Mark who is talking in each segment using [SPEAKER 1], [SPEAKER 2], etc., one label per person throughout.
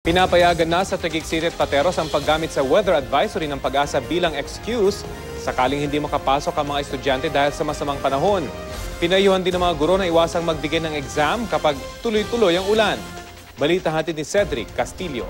[SPEAKER 1] Pinapayagan na sa Taguig City at Pateros ang paggamit sa weather advisory ng Pag-asa bilang excuse sakaling hindi makapasok ang mga estudyante dahil sa masamang panahon. Pinayuhan din ng mga guro na iwasang magbigay ng exam kapag tuloy-tuloy ang ulan. Balita hatid ni Cedric Castillo.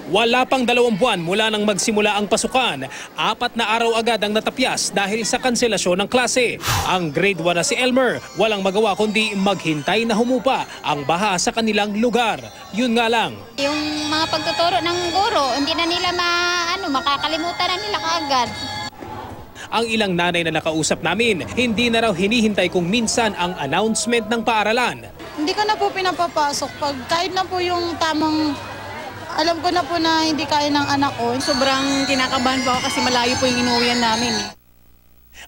[SPEAKER 2] Wala pang 2 buwan mula nang magsimula ang pasukan, 4 na araw agad ang natapyas dahil sa kanselasyon ng klase. Ang grade 1 na si Elmer, walang magawa kundi maghintay na humupa ang baha sa kanilang lugar. Yun nga lang.
[SPEAKER 3] Yung mga pagtuturo ng guro, hindi na nila makakalimutan na nila kaagad.
[SPEAKER 2] Ang ilang nanay na nakausap namin, hindi na raw hinihintay kung minsan ang announcement ng paaralan.
[SPEAKER 4] Hindi ko na po pinapapasok pag kahit na po yung tamang alam ko na po na hindi kaya ng anak ko.
[SPEAKER 5] Sobrang kinakabahan po ako kasi malayo po yung inuwian namin.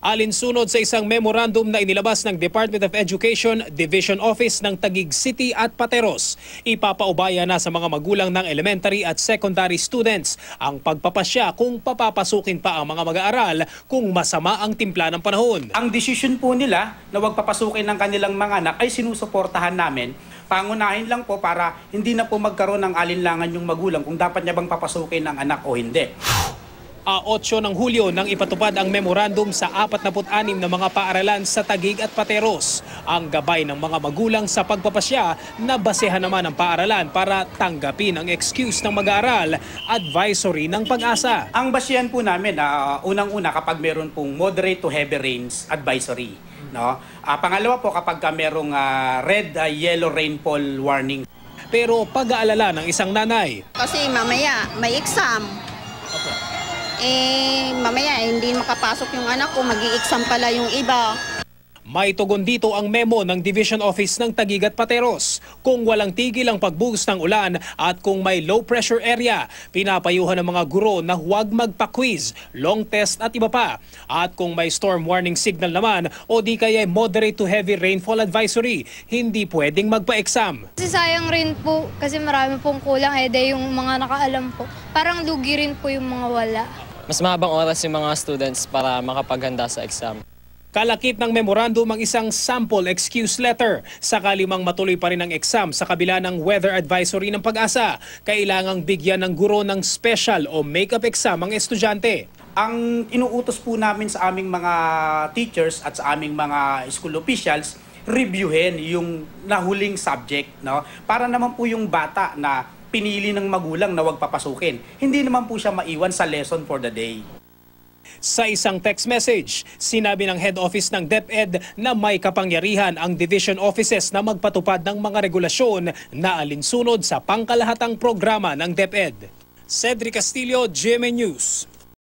[SPEAKER 2] Alinsunod sa isang memorandum na inilabas ng Department of Education Division Office ng Taguig City at Pateros, ipapaubaya na sa mga magulang ng elementary at secondary students ang pagpapasya kung papapasukin pa ang mga mag-aaral kung masama ang timpla ng panahon.
[SPEAKER 6] Ang desisyon po nila na wag papasukin ng kanilang mga anak ay sinusuportahan namin. Pangunahin lang po para hindi na po magkaroon ng alinlangan yung magulang kung dapat niya bang papasukin ng anak o hindi.
[SPEAKER 2] 8 ng Hulyo nang ipatupad ang memorandum sa 46 na mga paaralan sa Taguig at Pateros. Ang gabay ng mga magulang sa pagpapasya na basehan naman ng paaralan para tanggapin ang excuse ng mag-aaral, advisory ng Pag-asa.
[SPEAKER 6] Ang basihan po namin, unang-una kapag meron pong moderate to heavy rains advisory. No? Pangalawa po kapag merong red, yellow rainfall warning.
[SPEAKER 2] Pero pag-aalala ng isang nanay.
[SPEAKER 5] Kasi mamaya may exam. Mamaya hindi makapasok yung anak ko, mag-i-exam pala yung iba.
[SPEAKER 2] May tugon dito ang memo ng Division Office ng Taguig at Pateros. Kung walang tigil ang pagbuhos ng ulan at kung may low pressure area, pinapayuhan ng mga guro na huwag magpa-quiz, long test at iba pa. At kung may storm warning signal naman o di kaya moderate to heavy rainfall advisory, hindi pwedeng magpa-exam.
[SPEAKER 7] Kasi sayang rin po kasi marami pong kulang yung mga nakaalam po. Parang lugi rin po yung mga wala.
[SPEAKER 8] Mas mahabang oras yung mga students para makapaghanda sa exam.
[SPEAKER 2] Kalakip ng memorandum ang isang sample excuse letter. Sakali mang matuloy pa rin ang exam sa kabila ng weather advisory ng Pag-asa, kailangang bigyan ng guro ng special o make-up exam ang estudyante.
[SPEAKER 6] Ang inuutos po namin sa aming mga teachers at sa aming mga school officials, reviewin yung nahuling subject, no? Para naman po yung bata na pinili ng magulang na wag papasukin, hindi naman po siya maiwan sa lesson for the day.
[SPEAKER 2] Sa isang text message, sinabi ng head office ng DepEd na may kapangyarihan ang division offices na magpatupad ng mga regulasyon na alinsunod sa pangkalahatang programa ng DepEd. Cedric Castillo, GMA News.